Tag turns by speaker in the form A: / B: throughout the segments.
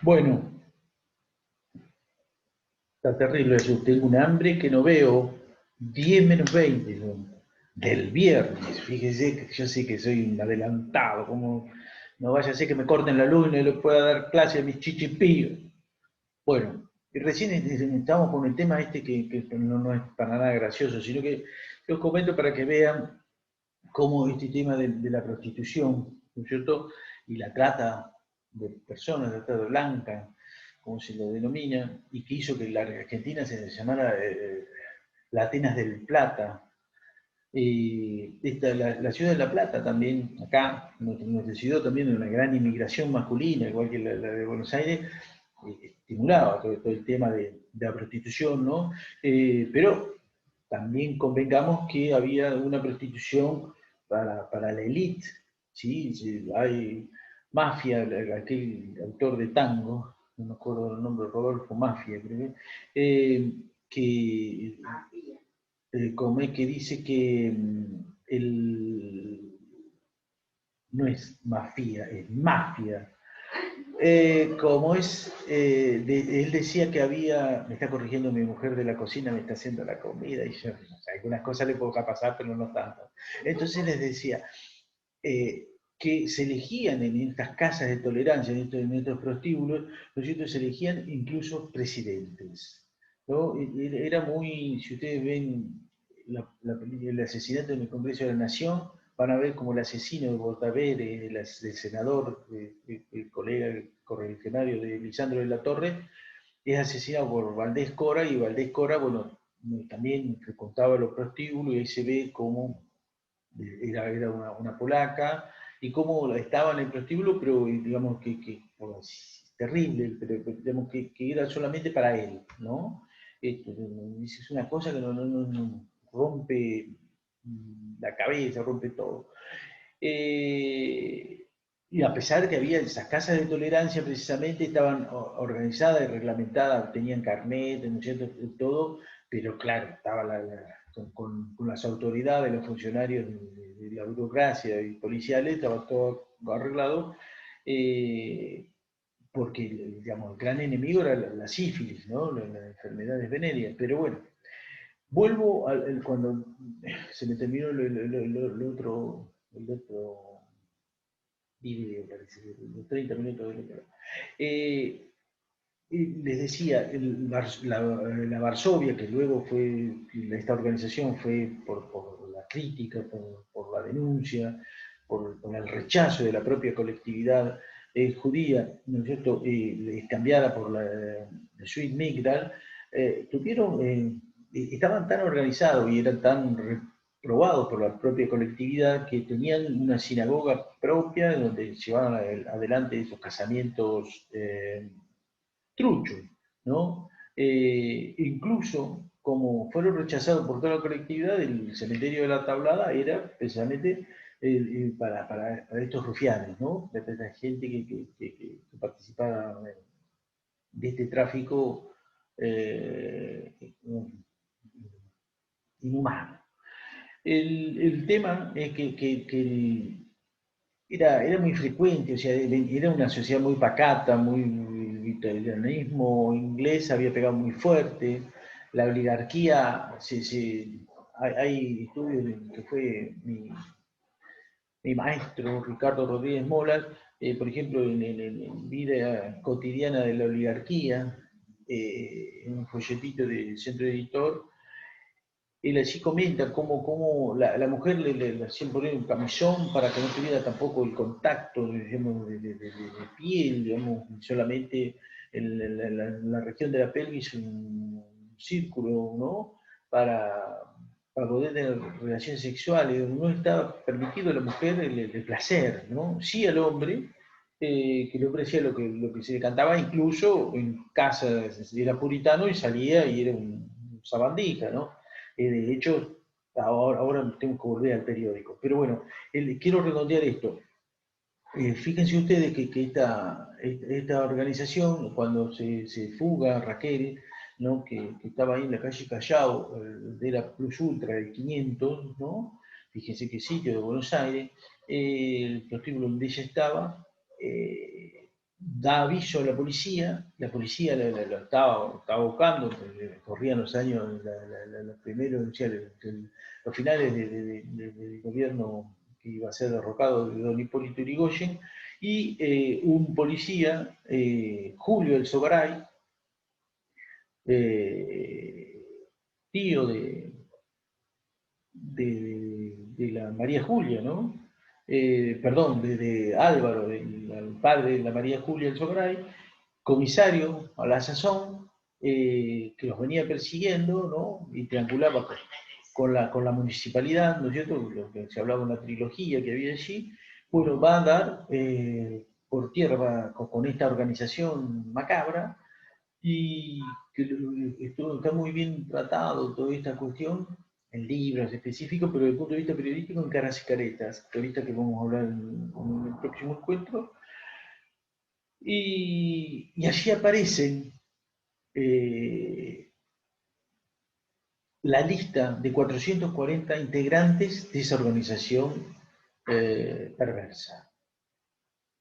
A: Bueno, está terrible eso. Tengo un hambre que no veo. 10 menos 20 son. Del viernes. Fíjese que yo sé que soy un adelantado. Como no vaya a ser que me corten la luz y no le pueda dar clase a mis chichipíos. Bueno, y recién estamos con el tema este que no es para nada gracioso, sino que os comento para que vean cómo este tema de la prostitución, ¿no es cierto? Y la trata de personas, la trata blanca, como se lo denomina, y que hizo que la Argentina se llamara la Atenas del Plata. La ciudad de La Plata también, acá, nos decidió también una gran inmigración masculina, igual que la de Buenos Aires, estimulaba todo el tema de la prostitución, ¿no? Pero también convengamos que había una prostitución para la élite, ¿sí? Sí, hay Mafia, aquel autor de tango, no me acuerdo el nombre, Rodolfo Mafia, creo que como es que dice que no es mafia, es mafia. Como es, él decía que había, me está corrigiendo mi mujer de la cocina, me está haciendo la comida y yo, o sea, algunas cosas le puedo pasar, pero no tanto. Entonces les decía eh, que se elegían en estas casas de tolerancia, en estos prostíbulos, ¿no es cierto? Se elegían incluso presidentes. ¿No? Era muy, si ustedes ven el asesinato en el Congreso de la Nación, van a ver como el asesino de Bordaberry, el senador, el colega correligionario de Lisandro de la Torre, es asesinado por Valdés Cora, y Valdés Cora, bueno, también contaba los prostíbulos, y ahí se ve cómo era una polaca, y cómo estaba en el prostíbulo, pero digamos bueno, es terrible, pero digamos que era solamente para él, ¿no? Esto, es una cosa que no rompe la cabeza, rompe todo. Eh, y a pesar de que había esas casas de tolerancia, precisamente estaban organizadas y reglamentadas, tenían carnet, ¿no es cierto? Todo, pero claro, estaba con las autoridades, los funcionarios de la burocracia y policiales, estaba todo arreglado, porque digamos, el gran enemigo era la sífilis, ¿no? Las enfermedades venéreas. Pero bueno, vuelvo cuando se me terminó el otro video, parece, los 30 minutos de video. Y les decía, la Varsovia, que luego fue, esta organización fue por la crítica, por la denuncia, por el rechazo de la propia colectividad judía, ¿no es cierto?, cambiada por la Sweet Migdal, estaban tan organizados y eran tan reprobados por la propia colectividad que tenían una sinagoga propia donde llevaban adelante esos casamientos truchos, ¿no? Incluso, como fueron rechazados por toda la colectividad, el cementerio de la Tablada era precisamente para estos rufianes, ¿no? Para esta gente que participaba de este tráfico eh, inhumano. El tema es que era muy frecuente, o sea, era una sociedad muy pacata, muy, el italianismo inglés había pegado muy fuerte, la oligarquía, hay estudios que fue mi maestro Ricardo Rodríguez Molas, por ejemplo, en Vida Cotidiana de la Oligarquía, en un folletito del Centro Editor, él así comenta cómo la mujer le hacían poner un camisón para que no tuviera tampoco el contacto, digamos, de piel, digamos, solamente en la región de la pelvis un círculo, ¿no? Para poder tener relaciones sexuales. No estaba permitido a la mujer el placer, ¿no? Sí al hombre, que el hombre hacía lo que se le cantaba, incluso en casa era puritano y salía y era un sabandija, ¿no? De hecho, ahora tengo que volver al periódico. Pero bueno, quiero redondear esto. Fíjense ustedes que esta organización, cuando se fuga Raquel, ¿no? que estaba ahí en la calle Callao, de la Plus Ultra, del 500, ¿no? Fíjense qué sitio de Buenos Aires, el prostíbulo donde ella estaba, da aviso a la policía lo estaba buscando, corrían los años, los primeros, o sea, los finales del gobierno que iba a ser derrocado de don Hipólito Yrigoyen, y un policía, Julio El Sogaray, tío de la María Julia, ¿no? Perdón, de Álvaro, el padre de la María Julia El Sogaray, comisario a la sazón, que los venía persiguiendo, ¿no? Y triangulaba con la municipalidad, ¿no es cierto? Lo que se hablaba de una trilogía que había allí. Bueno, va a dar por tierra con esta organización macabra, y que está muy bien tratado toda esta cuestión en libros específicos, pero desde el punto de vista periodístico en Caras y Caretas, que ahorita que vamos a hablar en el próximo encuentro. Y allí aparecen la lista de 440 integrantes de esa organización perversa.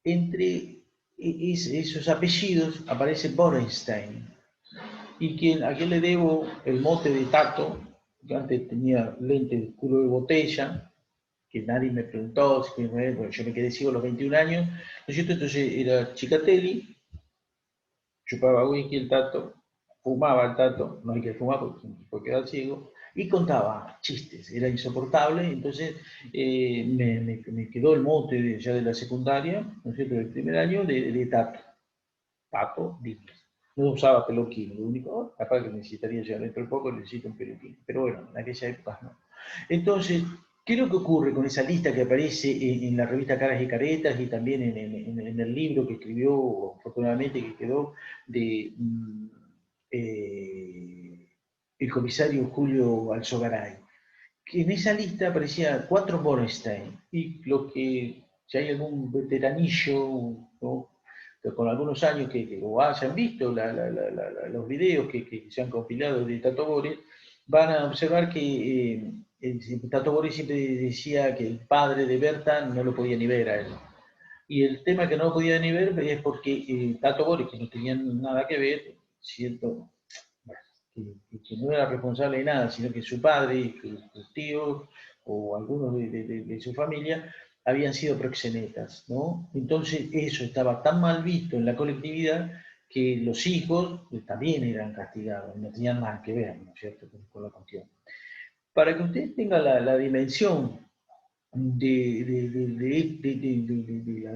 A: Entre esos apellidos aparece Borenstein, y a quien le debo el mote de Tato, que antes tenía lente de culo de botella, que nadie me preguntó, bueno, yo me quedé ciego a los 21 años, ¿no es cierto? Entonces era Chicatelli, chupaba whisky el Tato, fumaba el Tato, no hay que fumar porque quedar ciego, y contaba chistes, era insoportable. Entonces me quedó el mote ya de la secundaria, ¿no es cierto?, del primer año, de Tato. Tato Díaz. No usaba peluquín, lo único, capaz que necesitaría ya dentro de poco, necesito un peluquín, pero bueno, en aquella época no. Entonces, ¿qué es lo que ocurre con esa lista que aparece en la revista Caras y Caretas, y también en el libro que escribió, afortunadamente, que quedó de el comisario Julio Alzogaray? Que en esa lista aparecía 4 Borenstein, y lo que, si hay algún veteranillo, ¿no?, con algunos años que o hayan visto los videos que se han compilado de Tato Bores, van a observar que Tato Bores siempre decía que el padre de Berta no lo podía ni ver a él. Y el tema que no lo podía ni ver es porque Tato Bores, que no tenían nada que ver, cierto, que no era responsable de nada, sino que su padre y sus tíos o algunos de su familia habían sido proxenetas, ¿no? Entonces eso estaba tan mal visto en la colectividad que los hijos también eran castigados, no tenían nada que ver, ¿no es cierto?, con la cuestión. Para que ustedes tengan la dimensión de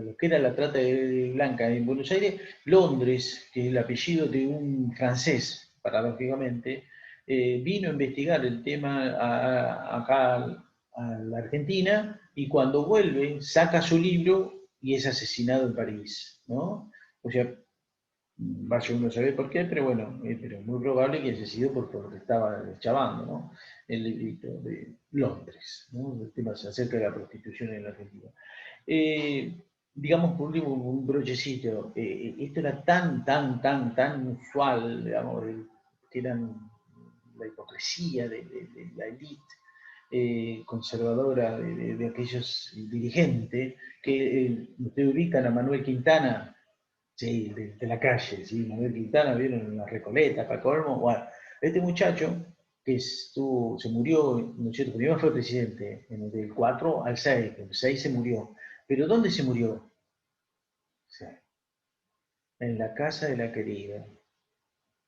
A: lo que era la trata de blanca en Buenos Aires, Londres, que es el apellido de un francés, paradójicamente, vino a investigar el tema acá a la Argentina, y cuando vuelve saca su libro y es asesinado en París, ¿no? O sea, vaya uno a saber por qué, pero bueno, pero es muy probable que haya sido por lo que estaba chavando, ¿no? El librito de Londres, ¿no? El tema acerca de la prostitución en la Argentina. Digamos, por último, un brochecito. Esto era tan usual, digamos, que eran la hipocresía de la élite conservadora de aquellos dirigentes, que ustedes ubican a Manuel Quintana. Sí, de la calle, sí, Manuel Quintana, vieron en la Recoleta, para colmo. Bueno, este muchacho que se murió, ¿no es cierto? Primero fue presidente, del 4 al 6, el 6 se murió. ¿Pero dónde se murió? Sí, en la casa de la querida,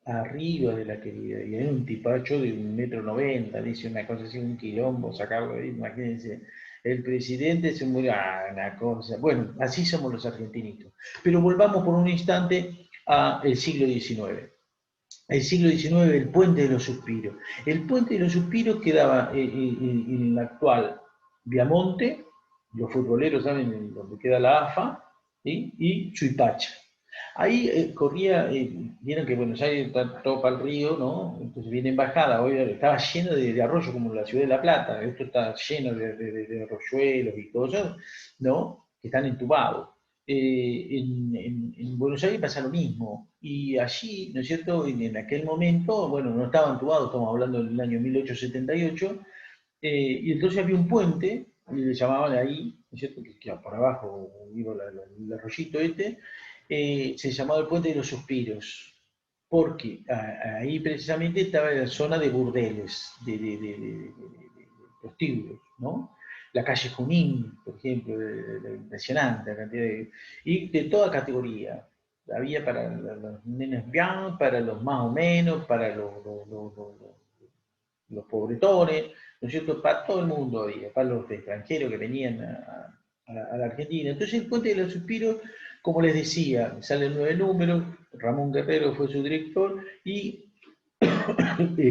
A: arriba de la querida, y era un tipacho de 1,90 m, dice una cosa así, un quilombo sacado de ahí, imagínense. El presidente se murió, una cosa. Bueno, así somos los argentinitos. Pero volvamos por un instante al siglo XIX. El siglo XIX, el puente de los suspiros. El puente de los suspiros quedaba en la actual Viamonte, los futboleros saben donde queda la AFA, ¿sí?, y Suipacha. Ahí corría, vieron que Buenos Aires está todo para el río, ¿no? Entonces viene en bajada, hoy estaba lleno de arroyos como la ciudad de La Plata, esto está lleno de arroyuelos y cosas, ¿no?, que están entubados. En Buenos Aires pasa lo mismo, y allí, ¿no es cierto?, en aquel momento, bueno, no estaban entubados, estamos hablando del año 1878, y entonces había un puente, y le llamaban ahí, ¿no es cierto?, que por abajo iba el arroyito este, se llamaba el Puente de los Suspiros, porque ahí precisamente estaba la zona de burdeles, de prostíbulos, ¿no? La calle Junín, por ejemplo, impresionante la cantidad y de toda categoría. Había para los nenes bien, para los más o menos, para los pobretones, ¿no es cierto? Para todo el mundo había, para los extranjeros que venían a la Argentina. Entonces el Puente de los Suspiros, como les decía, sale el 9 número, Ramón Guerrero fue su director y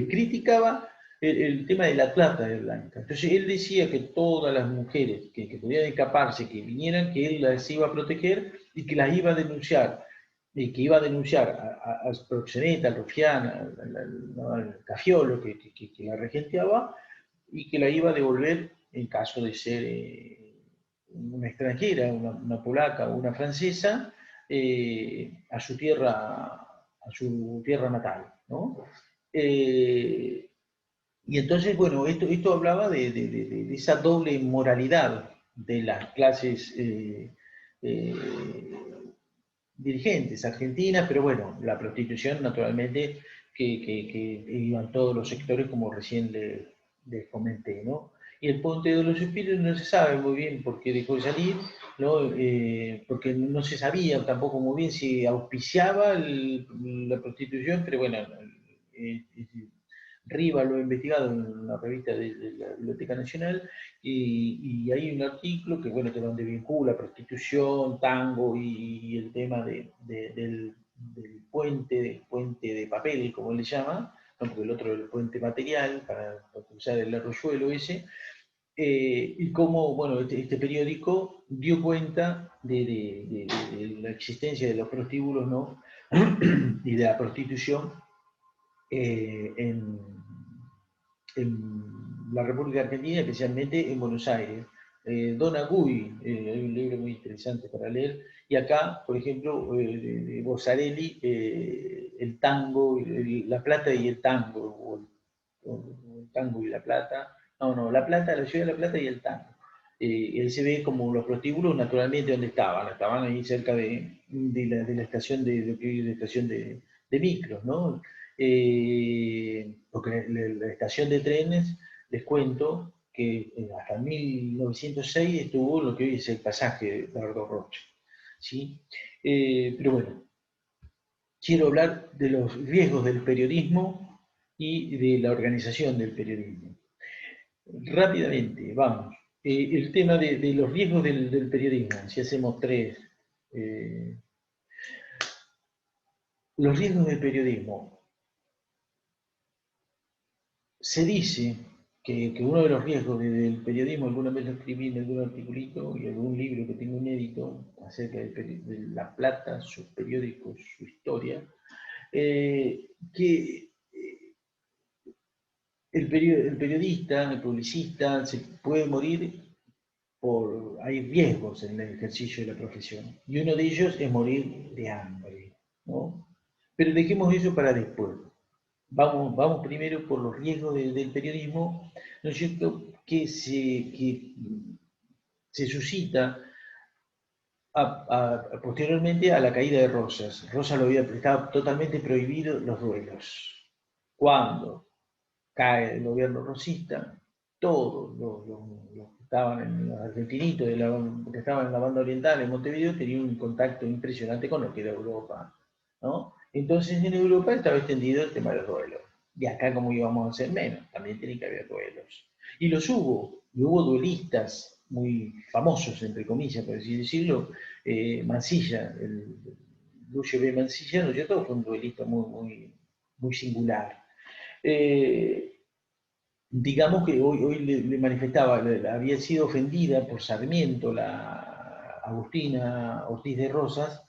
A: criticaba el tema de la trata de blanca. Entonces él decía que todas las mujeres que pudieran escaparse, que vinieran, que él las iba a proteger y que las iba a denunciar, y que iba a denunciar al proxeneta, al rufián, al cafiolo que la regenteaba, y que la iba a devolver en caso de ser una extranjera, una polaca o una francesa, a su tierra natal, ¿no? Eh, y entonces, bueno, esto hablaba de esa doble moralidad de las clases eh, dirigentes argentinas, pero bueno, la prostitución naturalmente que iban todos los sectores como recién les comenté, ¿no? Y el Puente de los Espíritus no se sabe muy bien por qué dejó de salir, ¿no? Porque no se sabía tampoco muy bien si auspiciaba la prostitución, pero bueno, eh, Riva lo ha investigado en una revista de la Biblioteca Nacional y hay un artículo que, bueno, que donde vincula prostitución, tango y el tema del puente de papel, como él le llama, ¿no? Porque el otro es el puente material para usar el arroyuelo ese, y cómo, bueno, este periódico dio cuenta de la existencia de los prostíbulos, ¿no? Y de la prostitución eh, en, en la República Argentina, especialmente en Buenos Aires. Don Agui, hay un libro muy interesante para leer, y acá, por ejemplo, de Bossarelli, el tango, la plata y el tango, o el tango y la plata, no, la plata, la ciudad de la plata y el tango. Él se ve como los prostíbulos naturalmente donde estaban ahí cerca de la estación de la estación de micros, ¿no? Porque la estación de trenes, les cuento que hasta 1906 estuvo lo que hoy es el pasaje de Bernardo Rocha, ¿sí? Pero bueno, quiero hablar de los riesgos del periodismo y de la organización del periodismo. Rápidamente, vamos. El tema de los riesgos del periodismo, si hacemos tres. eh, los riesgos del periodismo. Se dice que uno de los riesgos del periodismo, alguna vez lo escribí en algún articulito y algún libro que tengo inédito acerca de La Plata, sus periódicos, su historia, que el periodista, el publicista, se puede morir hay riesgos en el ejercicio de la profesión. Y uno de ellos es morir de hambre, ¿no? Pero dejemos eso para después. Vamos primero por los riesgos del periodismo, ¿no es cierto?, que se suscita posteriormente a la caída de Rosas. Rosas estaba totalmente prohibido los duelos. Cuando cae el gobierno rosista, todos los que estaban en los argentinitos, que estaban en la banda oriental, en Montevideo, tenían un contacto impresionante con lo que era Europa, ¿no? Entonces en Europa estaba extendido el tema de los duelos. Y acá como íbamos a hacer menos, también tiene que haber duelos. Y hubo duelistas muy famosos, entre comillas, por así decirlo. Mansilla, Lucio B. Mansilla, ¿no es cierto?, fue un duelista muy singular. Eh, digamos que hoy le manifestaba, había sido ofendida por Sarmiento, la Agustina Ortiz de Rosas,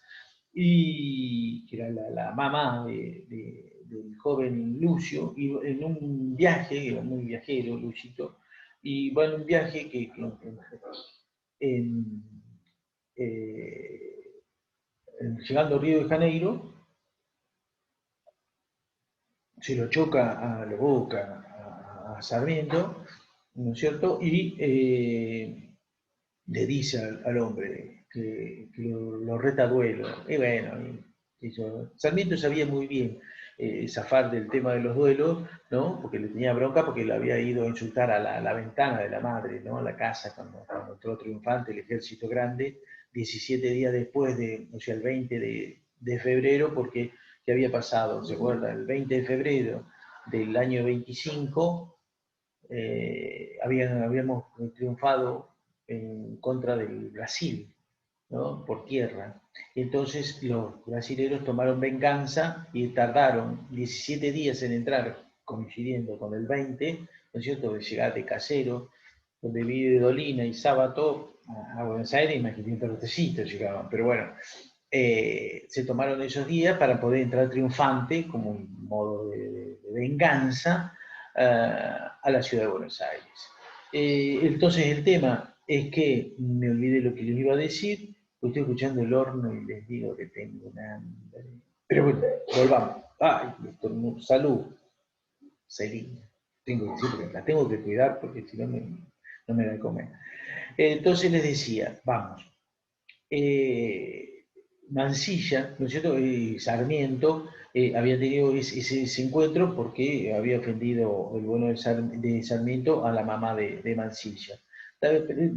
A: y que era la mamá del joven Lucio, y en un viaje, era muy viajero Lucito, y va en un viaje en, eh, llegando a Río de Janeiro, se lo choca a la boca a Sarmiento, ¿no es cierto? Y le dice al hombre, lo reta a duelo. Y bueno, Sarmiento sabía muy bien zafar del tema de los duelos, ¿no? Porque le tenía bronca porque le había ido a insultar a la ventana de la madre, ¿no? A la casa cuando entró triunfante el ejército grande, 17 días después o sea, el 20 de febrero, porque ¿qué había pasado? ¿Se acuerda? El 20 de febrero del año 25 habíamos triunfado en contra del Brasil, ¿no? Por tierra. Entonces los brasileños tomaron venganza y tardaron 17 días en entrar, coincidiendo con el 20, ¿no es cierto?, de llegar de Casero, donde vive Dolina y Sábato, a Buenos Aires, imagínate un tardecito llegaban, pero bueno, se tomaron esos días para poder entrar triunfante, como un modo de venganza, a la ciudad de Buenos Aires. Entonces el tema es que me olvidé lo que les iba a decir, estoy escuchando el horno y les digo que tengo una hambre. Pero bueno, volvamos. Ay, salud, Celina. Tengo que decir, porque la tengo que cuidar porque si no no me da de comer. Entonces les decía, vamos, Mansilla, ¿no es cierto? Sarmiento había tenido ese encuentro porque había ofendido el bueno de Sarmiento a la mamá de Mansilla.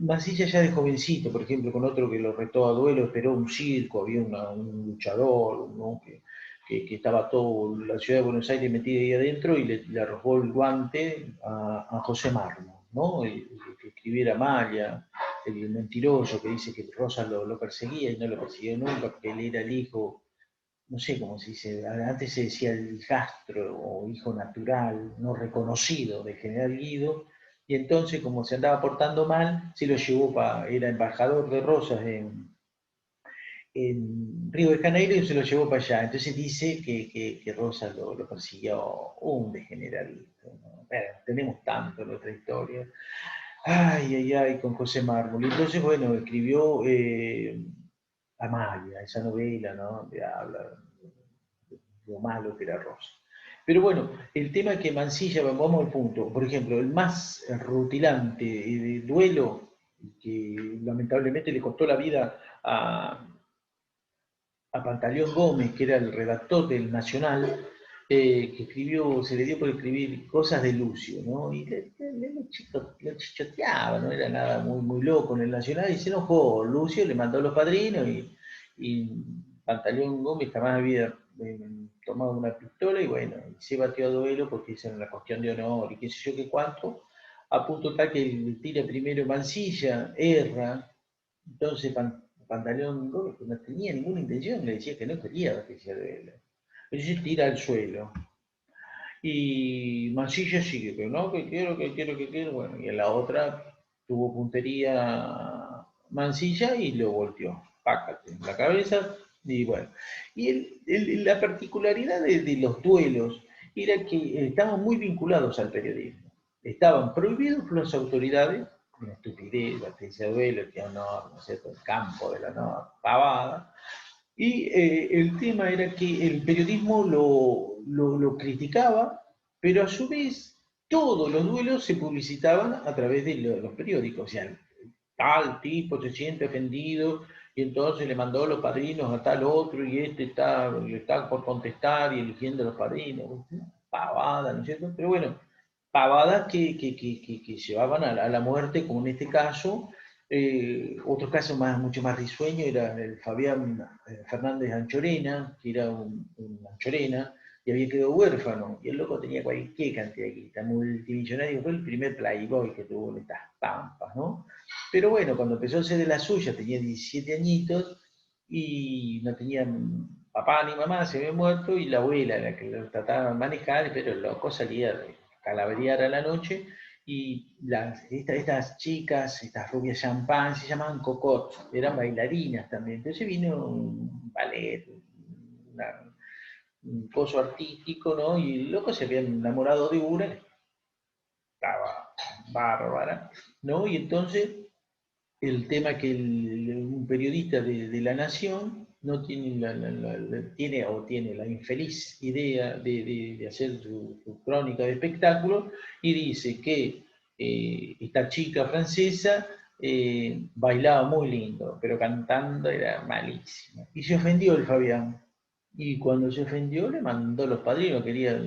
A: Mansilla ya de jovencito, por ejemplo, con otro que lo retó a duelo, esperó un circo, había un luchador, ¿no? que estaba todo la ciudad de Buenos Aires metida ahí adentro y le arrojó el guante a José Marmo, ¿no? El que escribiera Maya, el mentiroso que dice que Rosa lo perseguía y no lo persiguió nunca porque él era el hijo, no sé cómo se dice, antes se decía el hijastro o hijo natural, no reconocido de General Guido, y entonces como se andaba portando mal, se lo llevó era embajador de Rosas en Río de Janeiro y se lo llevó para allá. Entonces dice que Rosas lo persiguió un degeneradito, ¿no? Bueno, tenemos tanto en nuestra historia. Ay, ay, ay, con José Mármol. Entonces, bueno, escribió Amalia, esa novela, ¿no? Donde habla de lo malo que era Rosa. Pero bueno, el tema es que Mansilla, vamos al punto, por ejemplo, el más rutilante duelo, que lamentablemente le costó la vida a Pantaleón Gómez, que era el redactor del Nacional, que escribió, se le dio por escribir cosas de Lucio, ¿no? Y le chichoteaba, no era nada muy loco en el Nacional, y se enojó. Lucio le mandó a los padrinos y Pantaleón Gómez jamás había tomado una pistola y bueno, se batió a duelo porque esa era una cuestión de honor y qué sé yo qué cuánto, a punto tal que tira primero Mansilla, erra, entonces Pantaleón Gómez, que no tenía ninguna intención, le decía que no quería que se duela. Entonces tira al suelo. Y Mansilla sigue, pero no, que quiero. Bueno, y en la otra tuvo puntería Mansilla y lo volteó. Pácate en la cabeza. Y bueno. Y la particularidad de los duelos era que estaban muy vinculados al periodismo. Estaban prohibidos por las autoridades, una estupidez, la tesis de duelo, el honor, ¿no es cierto? El campo del honor, pavada. Y el tema era que el periodismo lo criticaba, pero a su vez todos los duelos se publicitaban a través de los periódicos. O sea, tal tipo se siente ofendido y entonces le mandó a los padrinos a tal otro y este está por contestar y eligiendo a los padrinos. Pavada, ¿no es cierto? Pero bueno, pavadas que llevaban a la muerte, como en este caso. Otro caso mucho más risueño era el Fabián Fernández Anchorena, que era un Anchorena, y había quedado huérfano, y el loco tenía cualquier cantidad de guita, multimillonario, fue el primer playboy que tuvo en estas pampas, ¿no? Pero bueno, cuando empezó a ser de la suya, tenía 17 añitos, y no tenía papá ni mamá, se había muerto, y la abuela la que lo trataba de manejar, pero el loco salía de calaverear a la noche, y estas chicas, estas rubias champán, se llamaban cocot, eran bailarinas también. Entonces vino un ballet, un coso artístico, ¿no? Y el loco se había enamorado de una, estaba bárbara, ¿no? Y entonces el tema que un periodista de La Nación no tiene tiene la infeliz idea de hacer su crónica de espectáculo y dice que esta chica francesa bailaba muy lindo, pero cantando era malísimo. Y se ofendió el Fabián. Y cuando se ofendió le mandó los padrinos, quería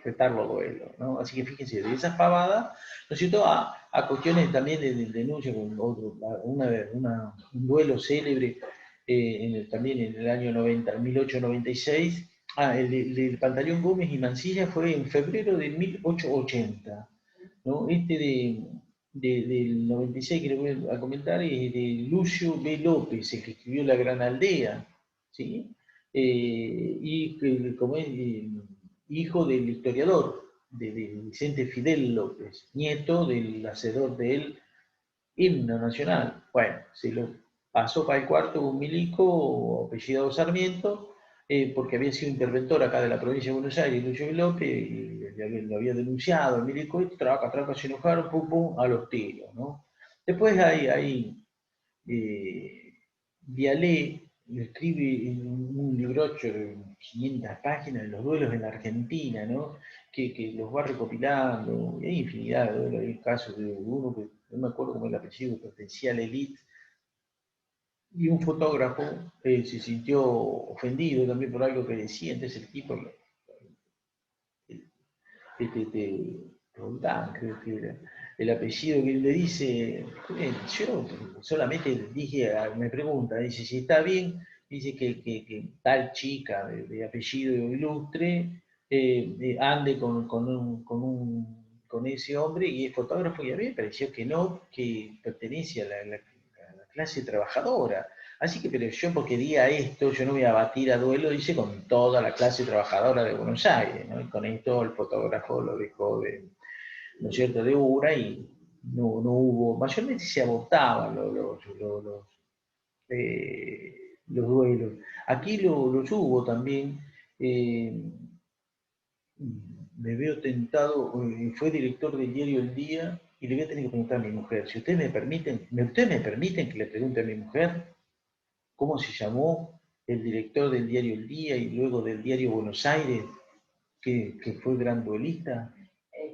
A: retarlo a duelo, ¿no? Así que fíjense, de esas pavadas, ¿no es cierto?, a cuestiones también de denuncia, con otro, un duelo célebre, también en el año 90, 1896. El Pantaleón Gómez y Mansilla fue en febrero de 1880, ¿no? Del 96 que le voy a comentar es de Lucio B. López, el que escribió La Gran Aldea, ¿sí? Como es, hijo del historiador, de Vicente Fidel López, nieto del hacedor del himno nacional. Bueno, se lo pasó para el cuarto un milico apellidado Sarmiento, porque había sido interventor acá de la provincia de Buenos Aires, Lucio López, y lo había denunciado el milico, y traca, se enojaron, pum, pum, a los tiros, ¿no? Después hay Vialé escribe en un librocho de 500 páginas de los duelos en la Argentina, ¿no? Que los va recopilando, y hay infinidad de duelos, hay casos de uno que no me acuerdo cómo el apellido, pertenecía a la élite, y un fotógrafo se sintió ofendido también por algo que decía, entonces el tipo, Roldán, creo que era el apellido, que le dice, yo solamente dije, me pregunta, dice si está bien, dice que tal chica de apellido ilustre ande con ese hombre y es fotógrafo, y a mí me pareció que no, que pertenece a la clase trabajadora. Así que, pero yo porque diga esto, yo no voy a batir a duelo, dice, con toda la clase trabajadora de Buenos Aires, ¿no? Y con esto el fotógrafo lo dejó ¿no es cierto?, de una, y no hubo, mayormente se abortaban los duelos. Aquí los hubo también. eh, Me veo tentado, fue director del diario El Día, y le voy a tener que preguntar a mi mujer, si ustedes me permiten que le pregunte a mi mujer cómo se llamó el director del diario El Día y luego del diario Buenos Aires, que fue gran duelista.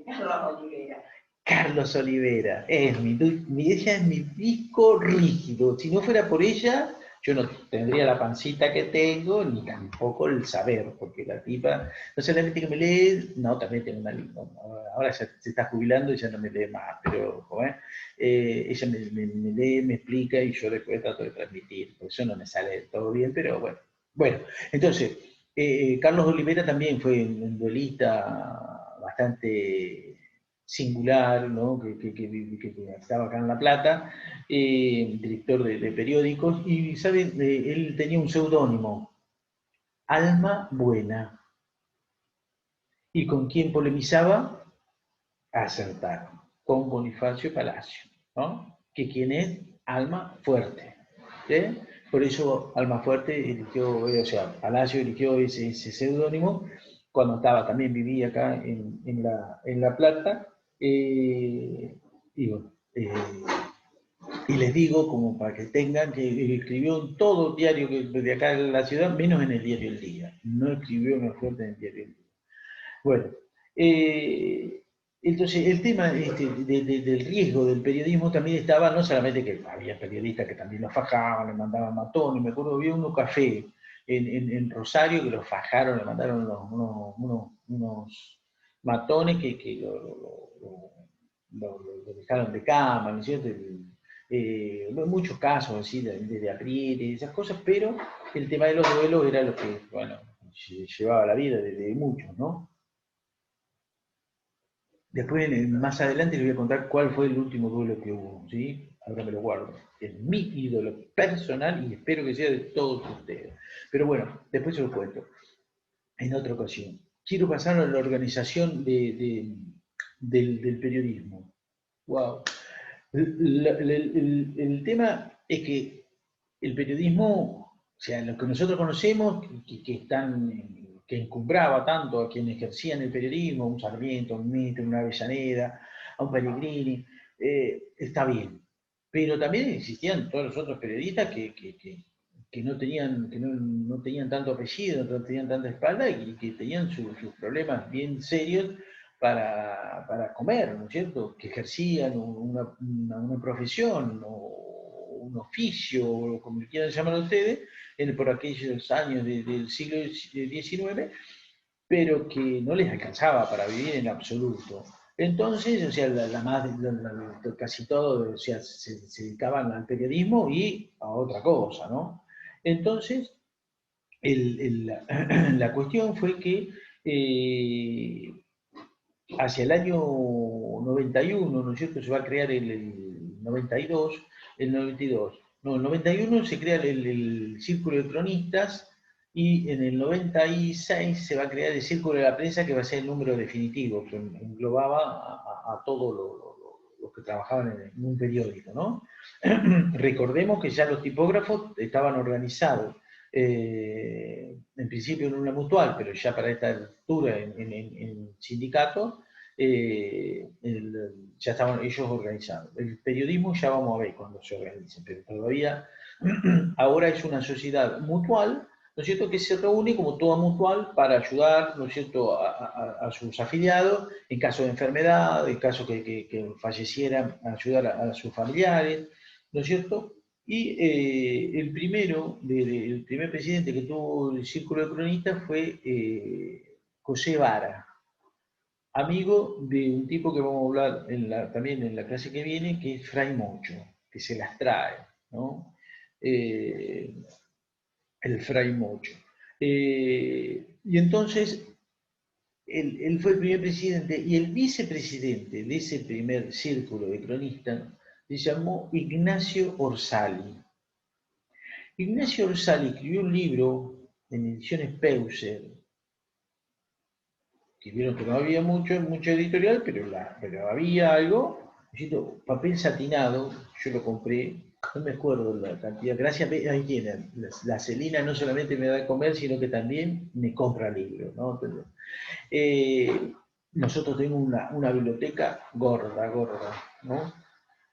A: Carlos Olivera. Carlos Olivera, ella es mi disco rígido. Si no fuera por ella, yo no tendría la pancita que tengo, ni tampoco el saber, porque la tipa, no solamente que me lee, no, también tengo una, ahora ya se está jubilando y ya no me lee más, pero ella me lee, me explica y yo después trato de transmitir, por eso no me sale todo bien, pero bueno. Bueno, entonces, Carlos Olivera también fue un duelista bastante singular, ¿no? Que estaba acá en La Plata, director de periódicos, y ¿saben? Él tenía un seudónimo, Alma Buena. ¿Y con quién polemizaba? Acertaron, con Bonifacio Palacio, ¿no? Que quien es Alma Fuerte. ¿Sí? Por eso Alma Fuerte eligió, o sea, Palacio eligió ese seudónimo cuando también vivía acá en la Plata. Y bueno, y les digo, como para que tengan, que escribió en todo diario de acá en la ciudad, menos en el diario El Día. No escribió una fuerte en el diario El Día. Bueno, eh, entonces el tema del riesgo del periodismo también estaba, no solamente que había periodistas que también los fajaban, le mandaban matones, me acuerdo, había uno café en Rosario que los fajaron, le mandaron unos matones que lo dejaron de cama, ¿no es cierto? Muchos casos así de abril y esas cosas, pero el tema de los duelos era lo que, bueno, llevaba la vida de muchos, ¿no? Después, más adelante, les voy a contar cuál fue el último duelo que hubo, ¿sí? Ahora me lo guardo. Es mi ídolo personal y espero que sea de todos ustedes. Pero bueno, después se lo cuento en otra ocasión. Quiero pasar a la organización del periodismo. Wow. El tema es que el periodismo, o sea, lo que nosotros conocemos, que encumbraba tanto a quienes ejercían el periodismo, un Sarmiento, un Mitre, una Avellaneda, a un Pellegrini, está bien. Pero también existían todos los otros periodistas que no tenían tanto apellido, no tenían tanta espalda y que tenían sus problemas bien serios para comer, ¿no es cierto? Que ejercían una profesión o un oficio, o como quieran llamar ustedes, por aquellos años del siglo XIX, pero que no les alcanzaba para vivir en absoluto. Entonces, o sea, casi todo, o sea, se dedicaban al periodismo y a otra cosa, ¿no? Entonces, la cuestión fue que hacia el año 91, ¿no es cierto?, se va a crear el 92, no, el 91 se crea el Círculo de Cronistas y en el 96 se va a crear el Círculo de la Prensa, que va a ser el número definitivo, que englobaba a todos los que trabajaban en un periódico, ¿no? Recordemos que ya los tipógrafos estaban organizados, en principio en una mutual, pero ya para esta altura en sindicatos, ya estaban ellos organizados. El periodismo ya vamos a ver cuando se organice, pero todavía ahora es una sociedad mutual, ¿no es cierto?, que se reúne como toda mutual para ayudar, ¿no es cierto?, a sus afiliados en caso de enfermedad, en caso que fallecieran, ayudar a sus familiares, ¿no es cierto? Y el primer presidente que tuvo el Círculo de Cronistas fue José Vara, amigo de un tipo que vamos a hablar también en la clase que viene, que es Fray Mocho, que se las trae, ¿no? El Fray Mocho. Y entonces, él fue el primer presidente, y el vicepresidente de ese primer círculo de cronistas se llamó Ignacio Orsali. Ignacio Orsali escribió un libro en ediciones Peuser, que vieron que no había mucho editorial, pero había algo, papel satinado, yo lo compré, no me acuerdo la cantidad, gracias, ahí tienen, la Celina no solamente me da de comer, sino que también me compra libros, ¿no? Nosotros tenemos una biblioteca gorda, ¿no?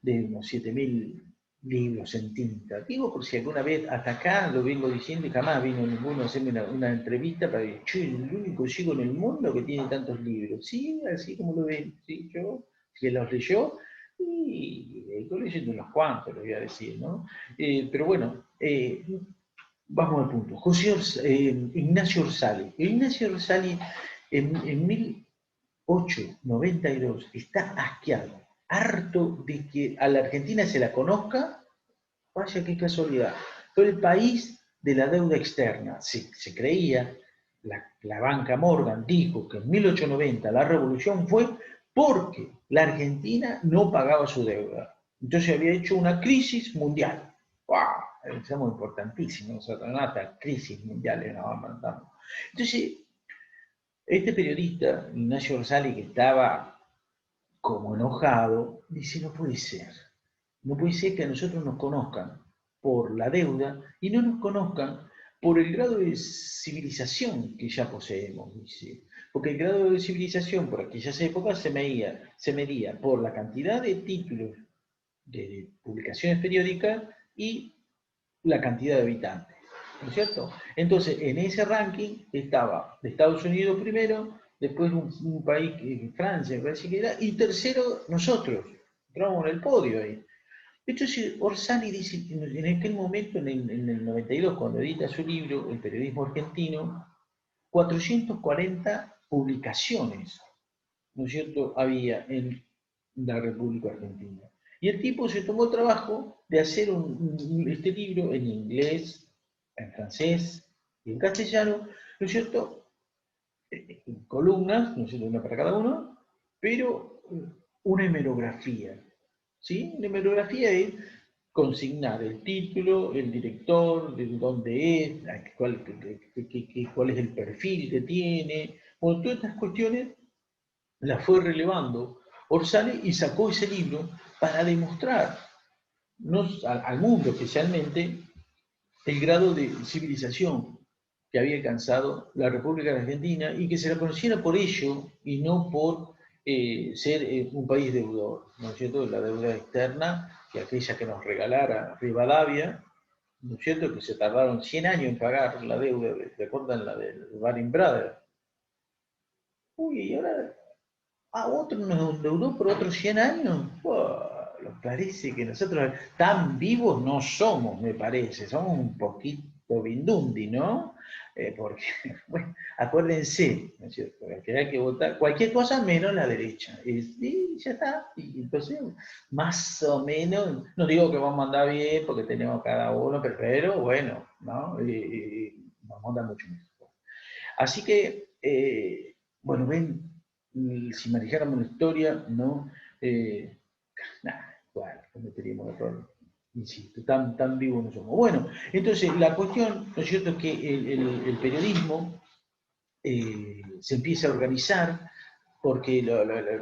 A: De unos 7.000 libros en tinta. Digo, por si alguna vez hasta acá lo vengo diciendo y jamás vino ninguno a hacerme una entrevista para decir, yo el único chico en el mundo que tiene tantos libros. Sí, así como lo ven, sí, yo, que los leyó, y estoy leyendo unos cuantos, lo voy a decir, ¿no? Pero bueno, vamos al punto. Ignacio Orsali. Ignacio Orsali en 1892 está asqueado, harto de que a la Argentina se la conozca. Vaya qué casualidad. Fue el país de la deuda externa. Se creía, la banca Morgan dijo que en 1890 la revolución fue porque la Argentina no pagaba su deuda. Entonces había hecho una crisis mundial. ¡Wow! Somos importantísimos nosotros, ¿no? Hasta crisis mundiales nos vamos mandando. Entonces, este periodista, Ignacio Orsali, que estaba como enojado, dice, no puede ser que a nosotros nos conozcan por la deuda y no nos conozcan por el grado de civilización que ya poseemos, dice. Porque el grado de civilización por aquellas épocas se medía por la cantidad de títulos de publicaciones periódicas y la cantidad de habitantes, ¿no es cierto? Entonces, en ese ranking estaba Estados Unidos primero, después un país, Francia, me parece que era, y tercero nosotros, entramos en el podio ahí. Entonces, Orsani dice, en aquel momento, en el 92, cuando edita su libro, El periodismo argentino, 440 publicaciones, ¿no es cierto?, había en la República Argentina. Y el tipo se tomó el trabajo de hacer este libro en inglés, en francés y en castellano, ¿no es cierto?, en columnas, ¿no es cierto?, una para cada uno, pero una hemerografía. ¿Sí? Una hemerografía es consignar el título, el director, de dónde es, cuál es el perfil que tiene. Bueno, todas estas cuestiones las fue relevando Orsale y sacó ese libro para demostrar al mundo especialmente el grado de civilización que había alcanzado la República Argentina y que se la conociera por ello y no por ser un país deudor, ¿no es cierto? La deuda externa, que aquella que nos regalara Rivadavia, ¿no es cierto?, que se tardaron 100 años en pagar la deuda, ¿recuerdan la del Baring Brothers? Uy, y ahora otro nos duró por otros 100 años. Nos parece que nosotros tan vivos no somos, me parece. Somos un poquito bindundi, ¿no? Porque, bueno, acuérdense, ¿no es cierto? Que hay que votar cualquier cosa menos la derecha. Y ya está. Y entonces, más o menos, no digo que vamos a andar bien porque tenemos cada uno, pero bueno, ¿no? Vamos a andar mucho mejor. Así que, bueno, ven, si manejáramos la historia, ¿no? Eh, nada, bueno, cometeríamos error. Insisto, tan vivos no somos. Bueno, entonces la cuestión, ¿no es cierto?, es que el periodismo se empieza a organizar porque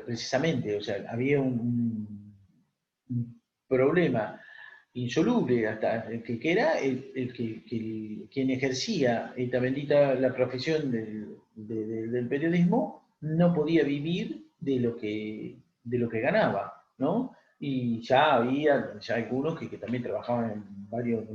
A: precisamente, o sea, había un problema insoluble hasta que era quien ejercía esta bendita la profesión del periodismo no podía vivir de lo que ganaba, ¿no? Y ya había ya algunos que también trabajaban en varios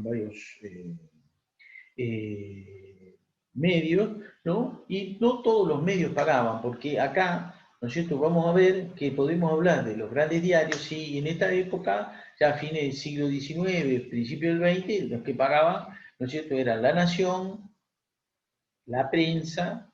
A: medios, ¿no? Y no todos los medios pagaban, porque acá, ¿no es cierto?, vamos a ver que podemos hablar de los grandes diarios, y en esta época, ya a fines del siglo XIX, principio del XX, los que pagaban, ¿no es cierto?, eran La Nación, La Prensa,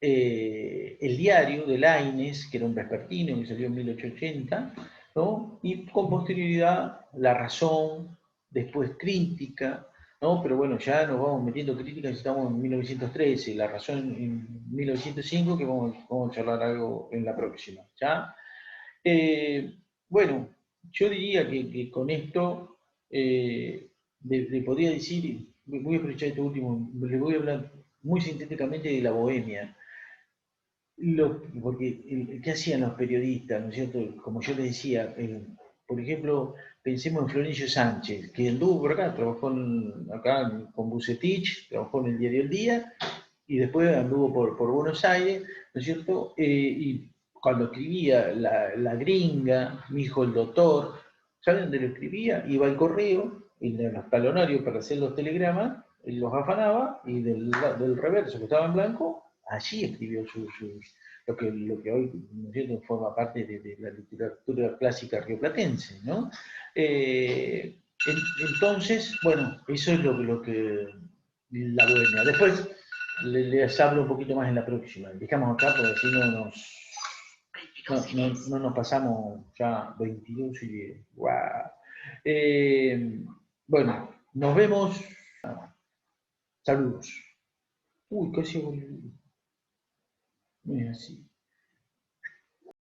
A: el diario de Laínez, que era un vespertino que salió en 1880, ¿no? Y con posterioridad La Razón, después Crítica, ¿no? Pero bueno, ya nos vamos metiendo críticas, estamos en 1913, La Razón en 1905, que vamos a charlar algo en la próxima, ¿ya? Eh, bueno, yo diría que con esto le podría decir, voy a aprovechar este último, le voy a hablar muy sintéticamente de la bohemia, porque, ¿qué hacían los periodistas? ¿No es cierto? Como yo les decía, por ejemplo, pensemos en Florencio Sánchez, que anduvo por acá, trabajó acá con Bucetich, trabajó en el diario El Día, y después anduvo por Buenos Aires, ¿no es cierto? Y cuando escribía la Gringa, Mi hijo el doctor, ¿saben dónde lo escribía? Iba al correo, en los talonarios para hacer los telegramas, él los afanaba, y del reverso que estaba en blanco, allí escribió lo que hoy, ¿no es cierto?, forma parte de la literatura clásica rioplatense, ¿no? Entonces, bueno, eso es lo que la bohemia. Después les hablo un poquito más en la próxima. Dejamos acá porque si no nos pasamos ya 22 y 10. ¡Guau! Bueno, nos vemos. Saludos. Uy, casi volví. Mira, así.